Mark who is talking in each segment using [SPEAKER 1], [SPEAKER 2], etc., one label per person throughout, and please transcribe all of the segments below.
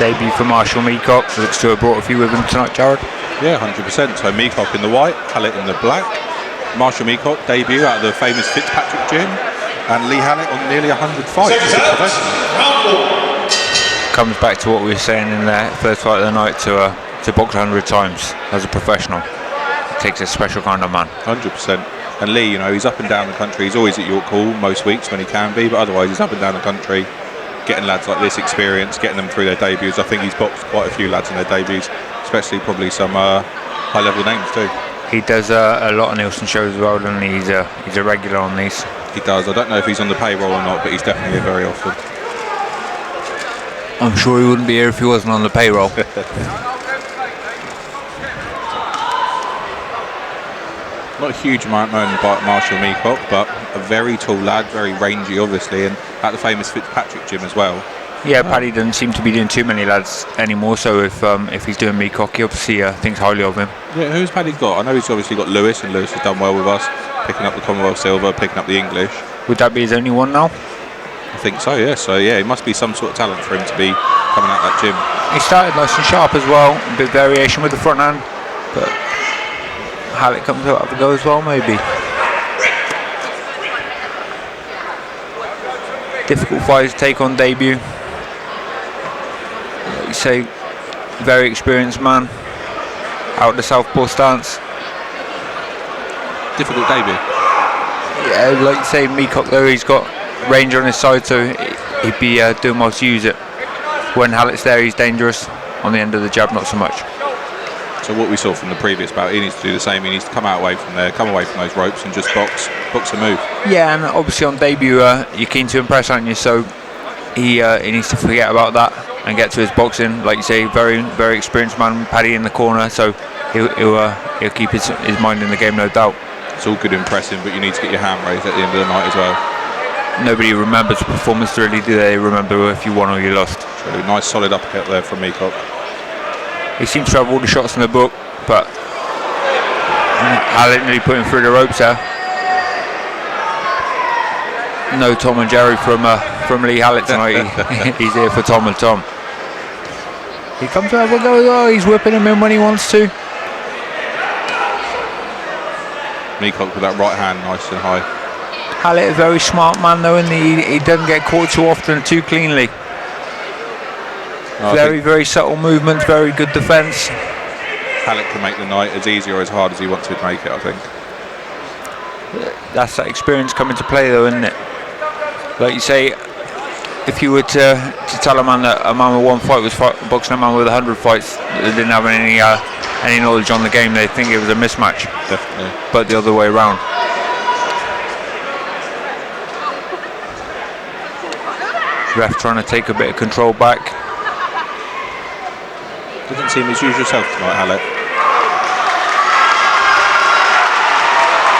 [SPEAKER 1] Debut for Marshall Meacock. Looks to have brought a few with him tonight, Jared.
[SPEAKER 2] Yeah, 100%. So Meacock in the white, Hallett in the black. Marshall Meacock debut out of the famous Fitzpatrick gym, and Lee Hallett on nearly 100 fights as a professional.
[SPEAKER 1] Comes back to what we were saying in the first fight of the night, to box 100 times as a professional. It takes a special kind of man. 100%.
[SPEAKER 2] And Lee, you know, he's up and down the country. He's always at York Hall most weeks when he can be, but otherwise he's up and down the country, getting lads like this experience, getting them through their debuts. I think he's boxed quite a few lads in their debuts, especially probably some high-level names too.
[SPEAKER 1] He does a lot of Nielsen shows as well, and he's a regular on these.
[SPEAKER 2] He does. I don't know if he's on the payroll or not, but he's definitely here very often.
[SPEAKER 1] I'm sure he wouldn't be here if he wasn't on the payroll.
[SPEAKER 2] Not a huge amount known about Marshall Meacock, but a very tall lad, very rangy obviously, and at the famous Fitzpatrick gym as well.
[SPEAKER 1] Yeah, Paddy doesn't seem to be doing too many lads anymore, so if he's doing Meacock, he obviously thinks highly of him.
[SPEAKER 2] Yeah, who's Paddy got? I know he's obviously got Lewis, and Lewis has done well with us, picking up the Commonwealth silver, picking up the English.
[SPEAKER 1] Would that be his only one now?
[SPEAKER 2] I think so, yeah. So yeah, it must be some sort of talent for him to be coming out that gym.
[SPEAKER 1] He started nice and sharp as well, a bit of variation with the front hand, but Hallett comes out of a go as well, maybe. Difficult fight to take on debut. Like you say, very experienced man, out the southpaw stance.
[SPEAKER 2] Difficult debut.
[SPEAKER 1] Yeah, like you say, Meacock though, he's got range on his side, so he'd be doing well to use it. When Hallett's there, he's dangerous. On the end of the jab, not so much.
[SPEAKER 2] So what we saw from the previous bout, he needs to do the same. He needs to come away from there, come away from those ropes, and just box a move.
[SPEAKER 1] Yeah, and obviously on debut, you're keen to impress, aren't you? So he needs to forget about that and get to his boxing. Like you say, very, very experienced man, Paddy in the corner, so he'll keep his mind in the game, no doubt.
[SPEAKER 2] It's all good impressing, but you need to get your hand raised at the end of the night as well.
[SPEAKER 1] Nobody remembers the performance, really, do they? Remember if you won or you lost.
[SPEAKER 2] True. Nice solid uppercut there from Meacock.
[SPEAKER 1] He seems to have all the shots in the book, but Hallett nearly put him through the ropes there. No Tom and Jerry from Lee Hallett tonight. He's here for Tom and Tom. He comes over and goes, oh, he's whipping him in when he wants to.
[SPEAKER 2] Meacock with that right hand nice and high.
[SPEAKER 1] Hallett, a very smart man though, and he doesn't get caught too often, too cleanly. Very subtle movements, very good defence.
[SPEAKER 2] Hallett can make the night as easy or as hard as he wants to make it, I think.
[SPEAKER 1] That's that experience coming to play though, isn't it? Like you say, if you were to tell a man that a man with one fight was boxing a man with 100 fights that didn't have any knowledge on the game, they'd think it was a mismatch.
[SPEAKER 2] Definitely.
[SPEAKER 1] But the other way around. Ref trying to take a bit of control back.
[SPEAKER 2] Doesn't seem his usual self tonight, Hallett.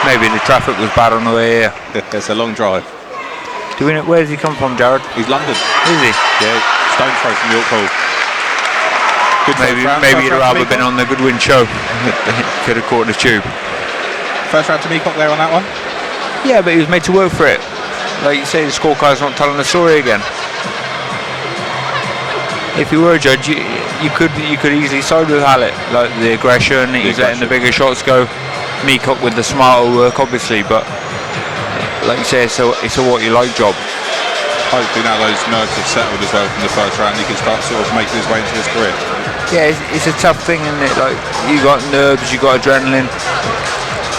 [SPEAKER 1] Maybe the traffic was bad on the way here.
[SPEAKER 2] It's a long drive.
[SPEAKER 1] Where does he come from, Jared?
[SPEAKER 2] He's London.
[SPEAKER 1] Is he?
[SPEAKER 2] Yeah, stone throw from York Hall.
[SPEAKER 1] Maybe he'd rather been on the Goodwin show. Could have caught the tube.
[SPEAKER 2] First round to Meacock there on that one?
[SPEAKER 1] Yeah, but he was made to work for it. Like you say, the scorecard's not telling the story again. If you were a judge, you could easily side with Hallett, like the aggression. He's letting the bigger shots go. Meacock with the smarter work, obviously, but like you say, it's a what you like job.
[SPEAKER 2] Hopefully now those nerves have settled as well from the first round, he can start sort of making his way into his career.
[SPEAKER 1] Yeah, it's a tough thing, isn't it? Like, you got nerves, you got adrenaline.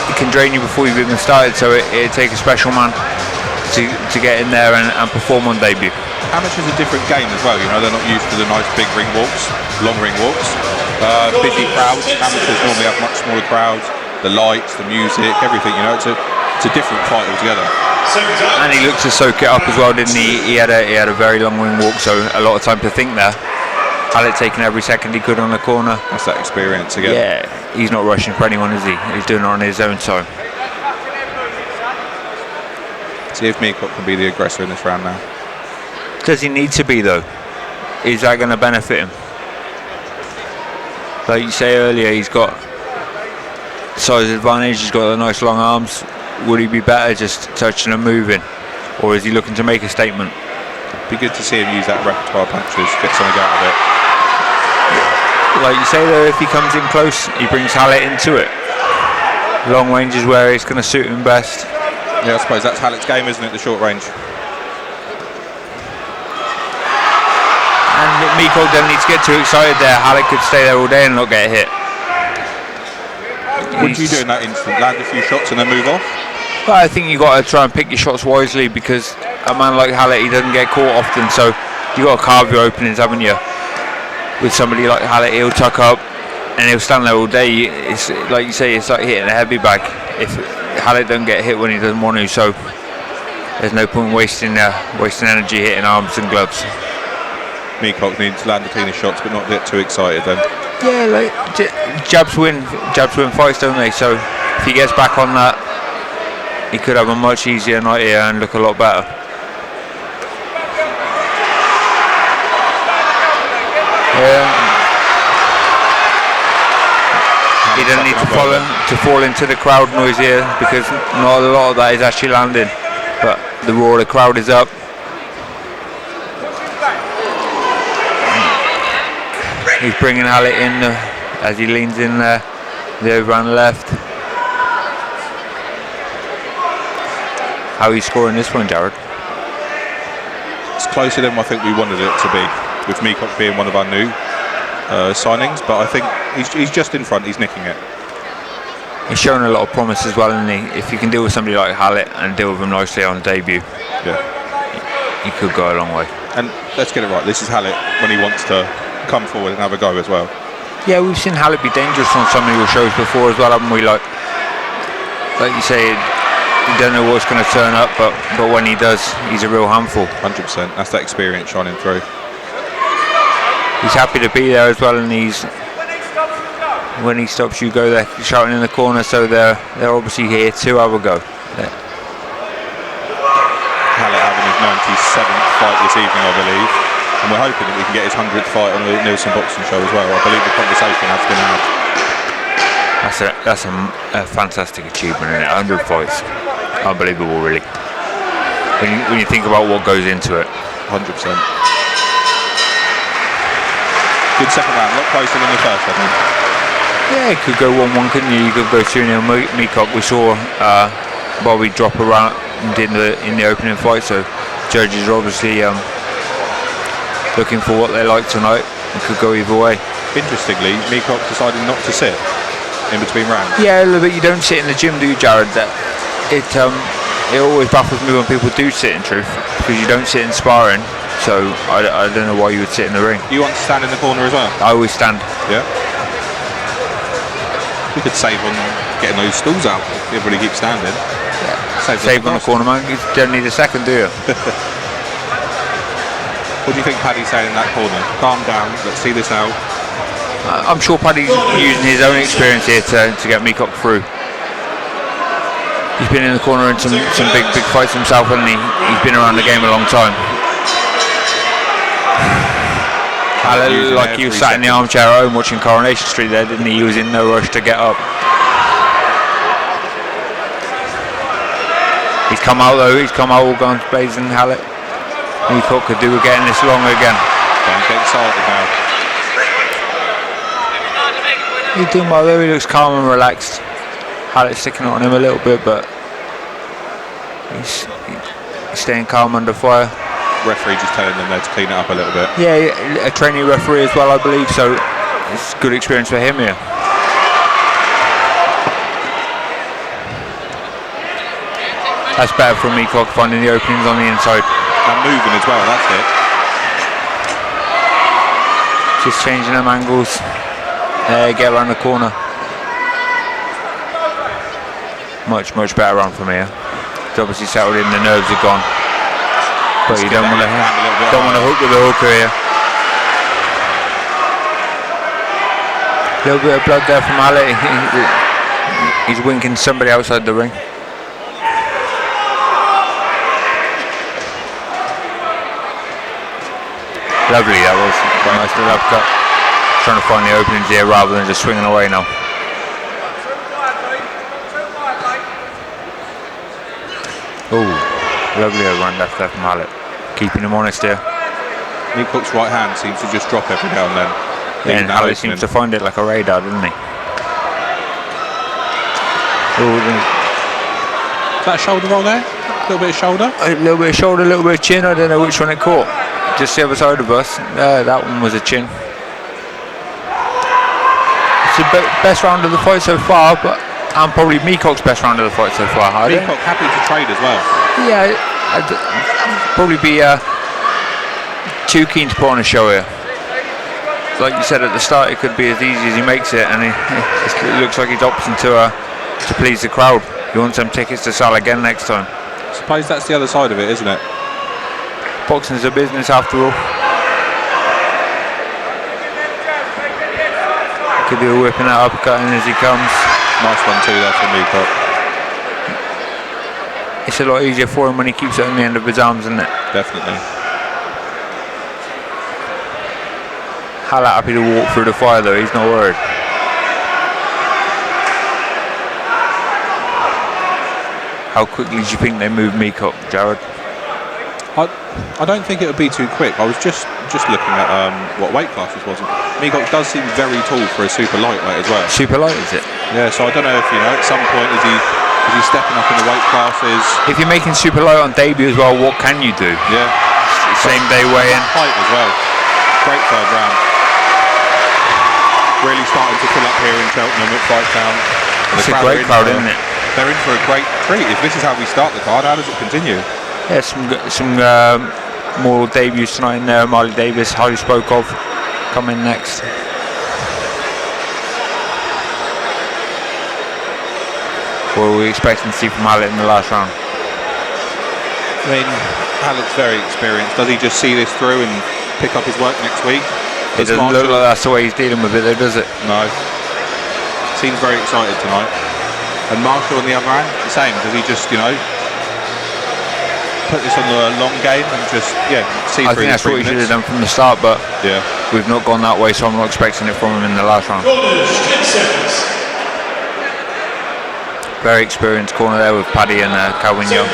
[SPEAKER 1] It can drain you before you've even started, so it'd take a special man to get in there and perform on debut.
[SPEAKER 2] Amateur is a different game as well, you know, they're not used to the nice big ring walks, long ring walks, busy crowds. Amateurs normally have much smaller crowds, the lights, the music, everything, you know, it's a different fight altogether.
[SPEAKER 1] And he looked to soak it up as well, didn't he? He had a very long ring walk, so a lot of time to think there. Hallett taking every second he could on the corner.
[SPEAKER 2] That's that experience again.
[SPEAKER 1] Yeah, he's not rushing for anyone, is he? He's doing it on his own time.
[SPEAKER 2] See if Meacock can be the aggressor in this round now.
[SPEAKER 1] Does he need to be though? Is that going to benefit him? Like you say earlier, he's got size advantage, he's got the nice long arms. Would he be better just touching and moving? Or is he looking to make a statement?
[SPEAKER 2] Be good to see him use that repertoire punches, get something out of it.
[SPEAKER 1] like you say though, if he comes in close, he brings Hallett into it. Long range is where it's going to suit him best.
[SPEAKER 2] Yeah, I suppose that's Hallett's game, isn't it? The short range.
[SPEAKER 1] And Meacock don't need to get too excited there. Hallett could stay there all day and not get hit.
[SPEAKER 2] What do you do in that instant? Land a few shots and then move off?
[SPEAKER 1] Well, I think you got to try and pick your shots wisely, because a man like Hallett, he doesn't get caught often, so you got to carve your openings, haven't you? With somebody like Hallett, he'll tuck up and he'll stand there all day. It's like you say, it's like hitting a heavy bag. If Hallett don't get hit when he doesn't want to, so there's no point wasting energy hitting arms and gloves.
[SPEAKER 2] Meacock needs to land the cleaner shots, but not get too excited then.
[SPEAKER 1] Yeah, like jabs win fights, don't they? So if he gets back on that, he could have a much easier night here and look a lot better. He doesn't need to fall into the crowd noise here, because not a lot of that is actually landing, but the roar of the crowd is up. He's bringing Hallett in as he leans in there, the overhand left. How are you scoring this one, Jared?
[SPEAKER 2] It's closer than I think we wanted it to be, with Meacock being one of our new signings, but I think he's just in front, he's nicking it.
[SPEAKER 1] He's shown a lot of promise as well, isn't he? If you can deal with somebody like Hallett and deal with him nicely on debut, he could go a long way.
[SPEAKER 2] And let's get it right, this is Hallett when he wants to come forward and have a go as well.
[SPEAKER 1] Yeah, we've seen Hallett be dangerous on some of your shows before as well, haven't we? Like you say, you don't know what's going to turn up, but when he does, he's a real handful.
[SPEAKER 2] 100%, that's that experience shining through.
[SPEAKER 1] He's happy to be there as well, and when he stops, you go there shouting in the corner, so they're obviously here to have a go.
[SPEAKER 2] Hallett having his 97th fight this evening, I believe, and we're hoping that we can get his 100th fight on the Nielsen Boxing Show as well. I believe the conversation has been had.
[SPEAKER 1] That's a fantastic achievement, isn't it? 100 fights, unbelievable, really. When you think about what goes into it.
[SPEAKER 2] 100%. Good second round, a lot closer than the first, I think.
[SPEAKER 1] Yeah, it could go 1-1, couldn't you? You could go 2-0 Meacock. We saw Bobby drop around in the opening fight, so judges are obviously looking for what they like tonight. It could go either way.
[SPEAKER 2] Interestingly, Meacock decided not to sit in between rounds.
[SPEAKER 1] Yeah, but you don't sit in the gym, do you, Jared? It always baffles me when people do sit, in truth, because you don't sit in sparring. So I don't know why you would sit in the ring.
[SPEAKER 2] You want to stand in the corner as well?
[SPEAKER 1] I always stand.
[SPEAKER 2] Yeah. We could save on getting those stools out if everybody keeps standing. Yeah.
[SPEAKER 1] Save on the corner, man. You don't need a second, do you?
[SPEAKER 2] What do you think Paddy's saying in that corner? Calm down, let's see this out.
[SPEAKER 1] I'm sure Paddy's using his own experience here to get Meacock through. He's been in the corner in some big fights himself, and he's been around the game a long time. Hallett looked like he was sat in the armchair at home watching Coronation Street there, didn't he? He was in no rush to get up. He's come out though, all guns blazing, Hallett. Meacock could do with getting this long again.
[SPEAKER 2] Don't get excited now.
[SPEAKER 1] He's doing well though, he looks calm and relaxed. Hallett's sticking on him a little bit, but he's staying calm under fire.
[SPEAKER 2] Referee just telling them there to clean it up a little bit.
[SPEAKER 1] Yeah, a trainee referee as well, I believe, so it's a good experience for him here. That's better from Meacock, finding the openings on the inside.
[SPEAKER 2] And moving as well, that's it.
[SPEAKER 1] Just changing them angles. Get around the corner. Much better run from here. It's obviously settled in, the nerves are gone. But you don't want to hook with the hooker here. A little bit of blood there from Hallett. He's winking somebody outside the ring. Lovely, that was a nice little upcut. Trying to find the openings here rather than just swinging away now. Oh, lovely overhand left there from Hallett. Keeping him honest here.
[SPEAKER 2] Meacock's right hand seems to just drop every now and then.
[SPEAKER 1] Yeah, and Hallett seems to find it like a radar, doesn't he?
[SPEAKER 2] Is that a shoulder roll there? A little bit of shoulder?
[SPEAKER 1] A little bit of shoulder, a little bit of chin. I don't know which one it caught. Just the other side of us. That one was a chin. It's the best round of the fight so far, and probably Meacock's best round of the fight so far.
[SPEAKER 2] Meacock happy to trade as well.
[SPEAKER 1] Yeah, I'd probably be too keen to put on a show here. Like you said at the start, it could be as easy as he makes it, and it looks like he's opting to please the crowd. He wants them tickets to sell again next time.
[SPEAKER 2] I suppose that's the other side of it, isn't it?
[SPEAKER 1] Boxing's a business after all. Could be whipping that uppercut in as he comes.
[SPEAKER 2] Nice one too there from Meacock.
[SPEAKER 1] It's a lot easier for him when he keeps it on the end of his arms, isn't it?
[SPEAKER 2] Definitely.
[SPEAKER 1] Hallett happy to walk through the fire though, he's not worried. How quickly do you think they move Meacock, Jared?
[SPEAKER 2] I don't think it would be too quick. I was just looking at what weight classes wasn't. Meacock does seem very tall for a super lightweight as well.
[SPEAKER 1] Super light, is it?
[SPEAKER 2] Yeah, so I don't know if at some point is he stepping up in the weight classes.
[SPEAKER 1] If you're making super light on debut as well, what can you do?
[SPEAKER 2] Yeah.
[SPEAKER 1] Same day weigh-in.
[SPEAKER 2] Height as well. Great third round. Really starting to fill up here in Cheltenham at Fight Town.
[SPEAKER 1] It's a great crowd, isn't it?
[SPEAKER 2] They're in for a great treat. If this is how we start the card, how does it continue?
[SPEAKER 1] Yeah, some more debuts tonight in there. Marley Davis, highly spoke of, coming next. What were we expecting to see from Hallett in the last round?
[SPEAKER 2] I mean, Hallett's very experienced. Does he just see this through and pick up his work next week?
[SPEAKER 1] It doesn't look like that's the way he's dealing with it though, does it?
[SPEAKER 2] No. Seems very excited tonight. And Marshall on the other hand, the same. Does he just, put this on the long game and just, see
[SPEAKER 1] I
[SPEAKER 2] through
[SPEAKER 1] think that's what he should have done from the start, but we've not gone that way, so I'm not expecting it from him in the last round. Very experienced corner there with Paddy and Calvin Young.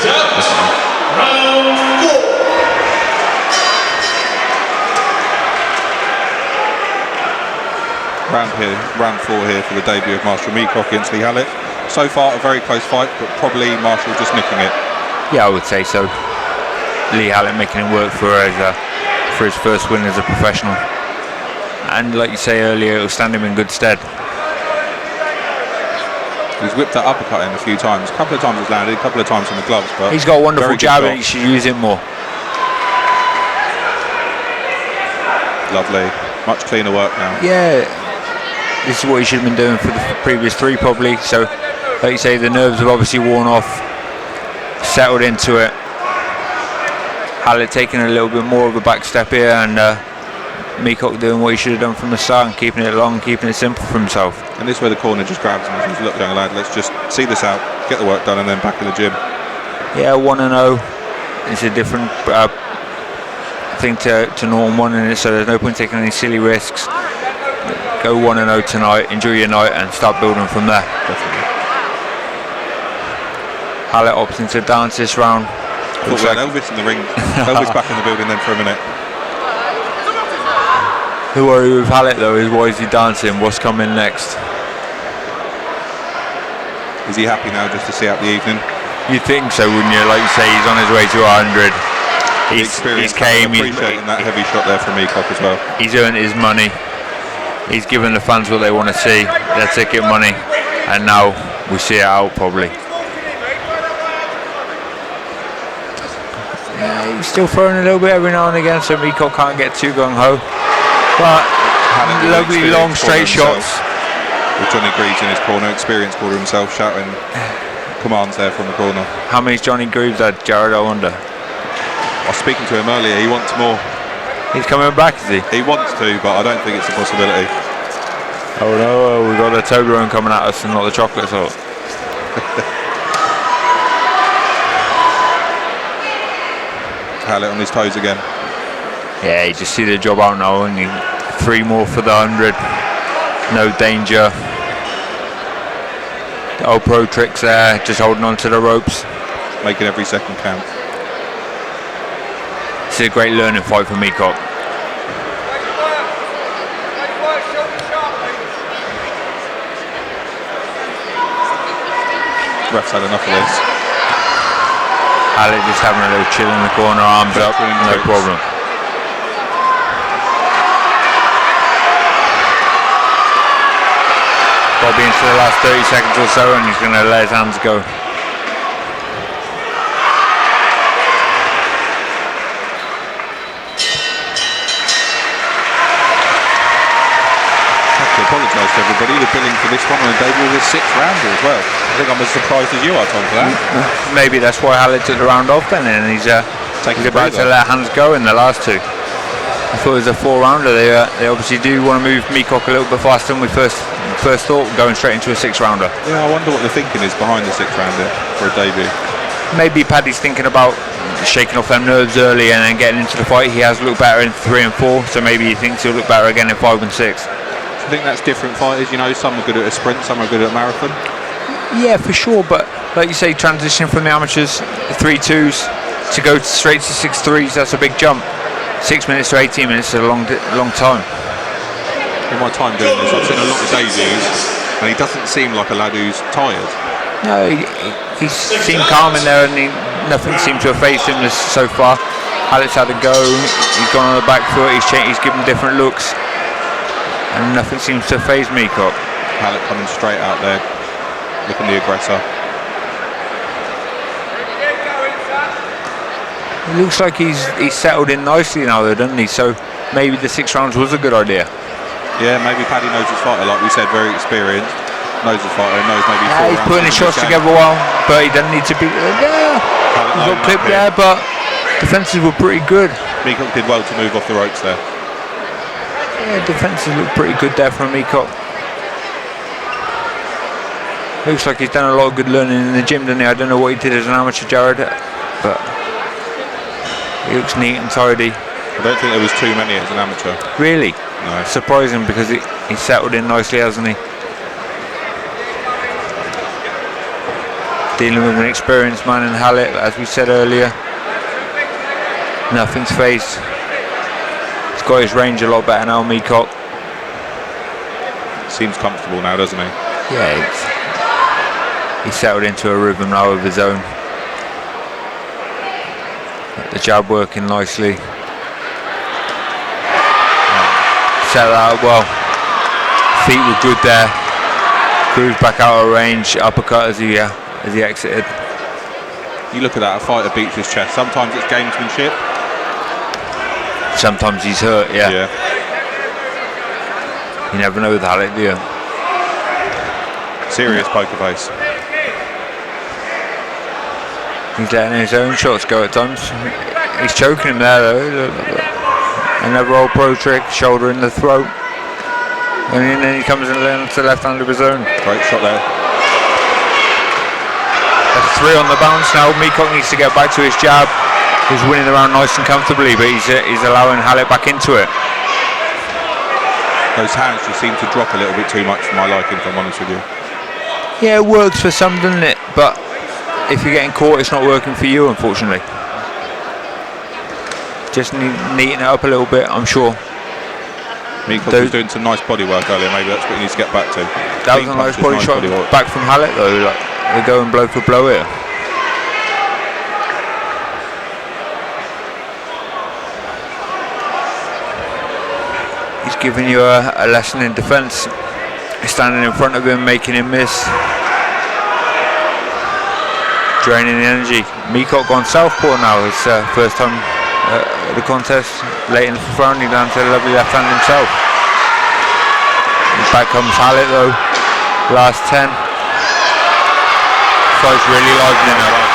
[SPEAKER 2] Round 4 here for the debut of Marshall Meacock against Lee Hallett. So far, a very close fight, but probably Marshall just nicking it.
[SPEAKER 1] Yeah, I would say so. Lee Hallett making him work for his first win as a professional. And like you say earlier, it will stand him in good stead.
[SPEAKER 2] He's whipped that uppercut in a few times. A couple of times it's landed, a couple of times from the gloves. But
[SPEAKER 1] he's got a wonderful jab and he should use it more.
[SPEAKER 2] Lovely. Much cleaner work now.
[SPEAKER 1] Yeah. This is what he should have been doing for the previous 3 probably. So, like you say, the nerves have obviously worn off, settled into it. Hallett taking a little bit more of a back step here, and Meacock doing what he should have done from the start and keeping it long, keeping it simple for himself.
[SPEAKER 2] And this is where the corner just grabs him and says, look, young lad, let's just see this out, get the work done, and then back in the gym.
[SPEAKER 1] Yeah, 1-0. It's a different thing to Norton 1 in it, so there's no point taking any silly risks. Go 1-0 tonight, enjoy your night, and start building from there.
[SPEAKER 2] Definitely.
[SPEAKER 1] Hallett opting to dance this round.
[SPEAKER 2] Looks like Elvis in the ring. Elvis back in the building then for a minute.
[SPEAKER 1] The worry with Hallett though is why is he dancing? What's coming next?
[SPEAKER 2] Is he happy now just to see out the evening?
[SPEAKER 1] You'd think so, wouldn't you? Like you say, he's on his way to 100. He's came.
[SPEAKER 2] Appreciating that heavy shot there from Meacock as well.
[SPEAKER 1] He's earned his money. He's given the fans what they want to see, their ticket money, and now we see it out probably. Yeah, he's still throwing a little bit every now and again, so Meacock can't get too gung-ho. But lovely long straight shots.
[SPEAKER 2] With Johnny Greaves in his corner, experienced corner himself, shouting commands there from the corner.
[SPEAKER 1] How many's Johnny Greaves had, Jared, I wonder?
[SPEAKER 2] I was speaking to him earlier, he wants more.
[SPEAKER 1] He's coming back, is he?
[SPEAKER 2] He wants to, but I don't think it's a possibility.
[SPEAKER 1] Oh no, we've got the Toblerone coming at us and not the chocolate salt.
[SPEAKER 2] Hallett on his toes again.
[SPEAKER 1] Yeah, you just see the job out now, and 3 more for the 100. No danger. The old pro tricks there, just holding on to the ropes.
[SPEAKER 2] Making every second count.
[SPEAKER 1] It's a great learning fight for Meacock.
[SPEAKER 2] Ref's had enough of this.
[SPEAKER 1] Hallett just having a little chill in the corner, arms up, no problem. Got to be into the last 30 seconds or so, and he's going to let his hands go.
[SPEAKER 2] Apologise to everybody. The billing for this one on the debut was a 6th rounder as well. I think I'm as surprised as you are, Tom, for that.
[SPEAKER 1] Maybe that's why Hallett took the round off then, and he's about to let hands go in the last 2. I thought it was a 4-rounder. They obviously do want to move Meacock a little bit faster than we first thought, going straight into a 6-rounder.
[SPEAKER 2] Yeah, I wonder what the thinking is behind the 6-rounder for a debut.
[SPEAKER 1] Maybe Paddy's thinking about shaking off them nerves early and then getting into the fight. He has looked better in 3 and 4, so maybe he thinks he'll look better again in 5 and 6.
[SPEAKER 2] I think that's different fighters, you know, some are good at a sprint, some are good at a marathon.
[SPEAKER 1] Yeah, for sure, but like you say, transitioning from the amateurs 3-2s to go straight to 6-3s, that's a big jump. 6 minutes to 18 minutes is a long time.
[SPEAKER 2] In my time doing this, I've seen a lot of debuts, and he doesn't seem like a lad who's tired.
[SPEAKER 1] No, he seemed calm in there, and nothing seemed to have phased him so far. Hallett's had a go, he's gone on the back foot, he's given different looks. And nothing seems to faze Meacock.
[SPEAKER 2] Hallett coming straight out there, looking the aggressor.
[SPEAKER 1] It looks like he's settled in nicely now, though, doesn't he? So maybe the 6 rounds was a good idea.
[SPEAKER 2] Yeah, maybe Paddy knows his fighter, like we said, very experienced. Knows his fighter, knows maybe 4 rounds.
[SPEAKER 1] He's putting his shots together well, but he doesn't need to be. He's got clipped there, but defences were pretty good.
[SPEAKER 2] Meacock did well to move off the ropes there.
[SPEAKER 1] Yeah, defences look pretty good there from Meacock. Looks like he's done a lot of good learning in the gym, doesn't he? I don't know what he did as an amateur, Jared, but he looks neat and tidy.
[SPEAKER 2] I don't think there was too many as an amateur.
[SPEAKER 1] Really?
[SPEAKER 2] No.
[SPEAKER 1] Surprising, because he's settled in nicely, hasn't he? Dealing with an experienced man in Hallett, as we said earlier. Nothing's phased. He's got his range a lot better now, Meacock.
[SPEAKER 2] Seems comfortable now, doesn't he?
[SPEAKER 1] Yeah, he's settled into a rhythm now of his own. The jab working nicely. Set that up well. Feet were good there. Cruised back out of range. Uppercut as he exited.
[SPEAKER 2] You look at that, a fighter beats his chest. Sometimes it's gamesmanship.
[SPEAKER 1] Sometimes he's hurt, yeah. You never know with Hallett, do you?
[SPEAKER 2] Serious poker face.
[SPEAKER 1] He's letting his own shots go at times. He's choking him there, though. Another old pro trick, shoulder in the throat. And then he comes and lands to the left hand of his own.
[SPEAKER 2] Great shot there.
[SPEAKER 1] That's 3 on the bounce now. Meacock needs to get back to his jab. He's winning the round nice and comfortably, but he's allowing Hallett back into it.
[SPEAKER 2] Those hands just seem to drop a little bit too much for my liking, if I'm honest with you.
[SPEAKER 1] Yeah, it works for some, doesn't it? But if you're getting caught, it's not working for you, unfortunately. Just neaten it up a little bit, I'm sure.
[SPEAKER 2] Meacock was doing some nice body work earlier, maybe that's what he needs to get back to.
[SPEAKER 1] That was a nice body shot back from Hallett, though. Like, they're going blow for blow here. He's giving you a lesson in defence. Standing in front of him, making him miss. Draining the energy. Meacock gone southpaw now. His first time at the contest. Late in the round, he down to the lovely left hand himself. Back comes Hallett though. Last 10. Fight's really livening up.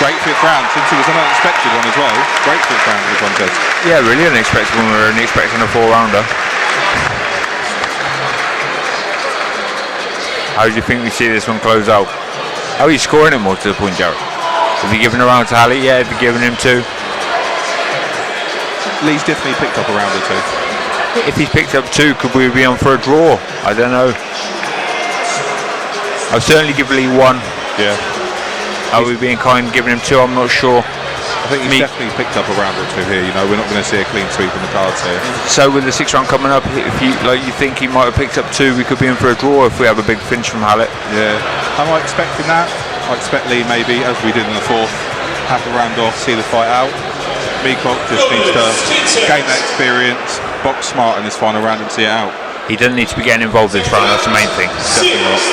[SPEAKER 2] Great 5th round, since it was an unexpected one as well. Great 5th round of the contest.
[SPEAKER 1] Yeah, really unexpected when we were only expecting a 4-rounder. How do you think we see this one close out? How are you scoring it more to the point, Jared? Have you given a round to Hallett? Yeah, have you given him 2?
[SPEAKER 2] Lee's definitely picked up a round or 2.
[SPEAKER 1] If he's picked up 2, could we be on for a draw? I don't know. I'll certainly give Lee 1.
[SPEAKER 2] Yeah.
[SPEAKER 1] Are we being kind giving him 2? I'm not sure.
[SPEAKER 2] I think he's definitely picked up a round or two here. You know, we're not going to see a clean sweep in the cards here.
[SPEAKER 1] So with the 6th round coming up, if you think he might have picked up 2, we could be in for a draw if we have a big finish from Hallett.
[SPEAKER 2] Yeah, am I expecting that? I expect Lee maybe, as we did in the 4th, have the round off, see the fight out. Meacock just needs to gain that experience, box smart in this final round and see it out.
[SPEAKER 1] He doesn't need to be getting involved this round, that's the main thing.
[SPEAKER 2] Definitely not.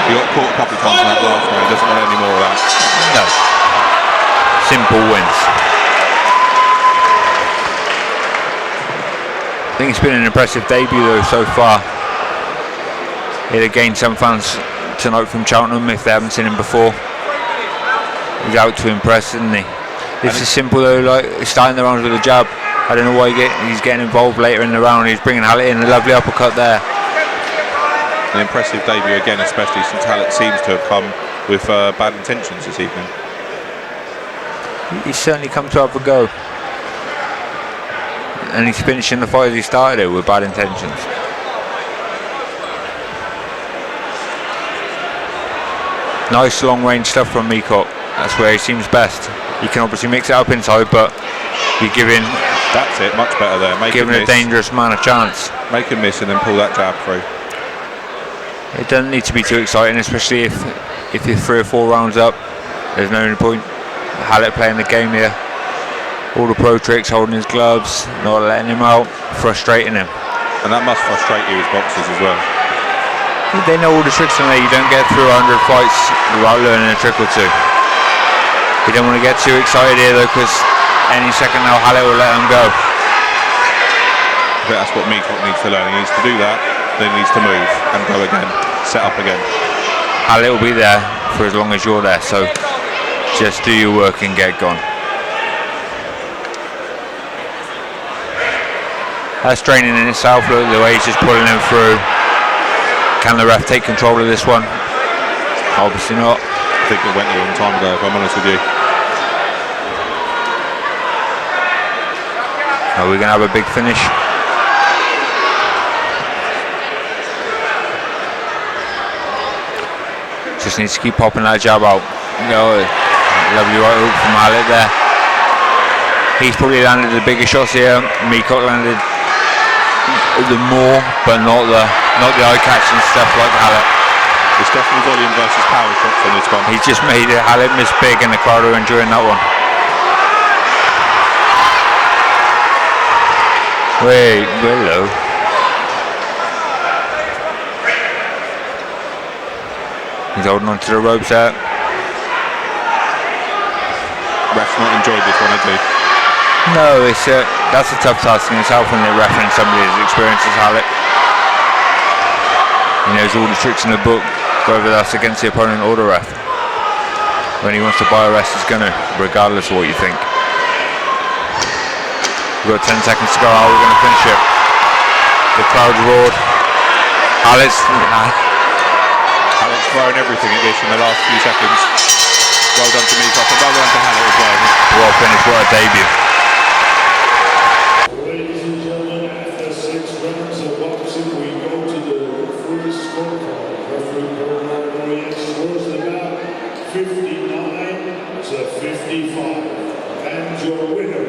[SPEAKER 2] He got caught a couple of times in that last round, he doesn't want any more of that.
[SPEAKER 1] No. Simple wins. I think it's been an impressive debut though so far. He'll gain some fans tonight from Cheltenham if they haven't seen him before. He's out to impress, isn't he? This is simple though, like starting the round with a jab. I don't know why he's getting involved later in the round. He's bringing Hallett in, a lovely uppercut there.
[SPEAKER 2] An impressive debut again, especially since Hallett seems to have come with bad intentions this evening.
[SPEAKER 1] He's certainly come to have a go. And he's finishing the fight as he started it with bad intentions. Nice long range stuff from Meacock. That's where he seems best. You can obviously mix it up inside, but you're giving...
[SPEAKER 2] That's it, much better there.
[SPEAKER 1] Giving a dangerous man a chance.
[SPEAKER 2] Make him miss and then pull that jab through.
[SPEAKER 1] It doesn't need to be too exciting, especially if you're 3 or 4 rounds up. There's no point. Hallett playing the game here. All the pro tricks, holding his gloves, not letting him out, frustrating him.
[SPEAKER 2] And that must frustrate you as boxers as well.
[SPEAKER 1] They know all the tricks in there. You don't get through 100 fights without learning a trick or 2. You don't want to get too excited here though, because any second now Hallett will let him go.
[SPEAKER 2] I think that's what Meacock needs to learn. He needs to do that, then he needs to move and go again, set up again.
[SPEAKER 1] Hallett will be there for as long as you're there, so just do your work and get gone. That's training in itself. Look the way he's just pulling him through. Can the ref take control of this one? Obviously not.
[SPEAKER 2] I think it went a long time ago, if I'm honest with you.
[SPEAKER 1] Are we going to have a big finish? Just needs to keep popping that jab out. You know, lovely right hook from Hallett there. He's probably landed the bigger shots here. Meacock landed the more, but not the eye-catching stuff like Hallett.
[SPEAKER 2] It's definitely volume versus power shots on this one.
[SPEAKER 1] He's just made it. Hallett miss big, and the crowd are enjoying that one. Wait, hello. He's holding on to the ropes there.
[SPEAKER 2] Ref's not enjoyed this one, has he?
[SPEAKER 1] No, that's a tough task in itself when they're refereeing somebody as experienced as Hallett. He knows all the tricks in the book, whether that's against the opponent or the ref. When he wants to buy a rest, he's going to, regardless of what you think. We've got 10 seconds to go. How are we going to finish it? The crowd roared. Hallett's
[SPEAKER 2] thrown everything at this in the last few seconds. Well done to Meacock, and well done to Hallett as well.
[SPEAKER 1] What a finish, what a debut.
[SPEAKER 3] Ladies and gentlemen, after 6 rounds of boxing, we go to the referee scorecard. Referee Bernard scores the bout 59 to 55. And your winner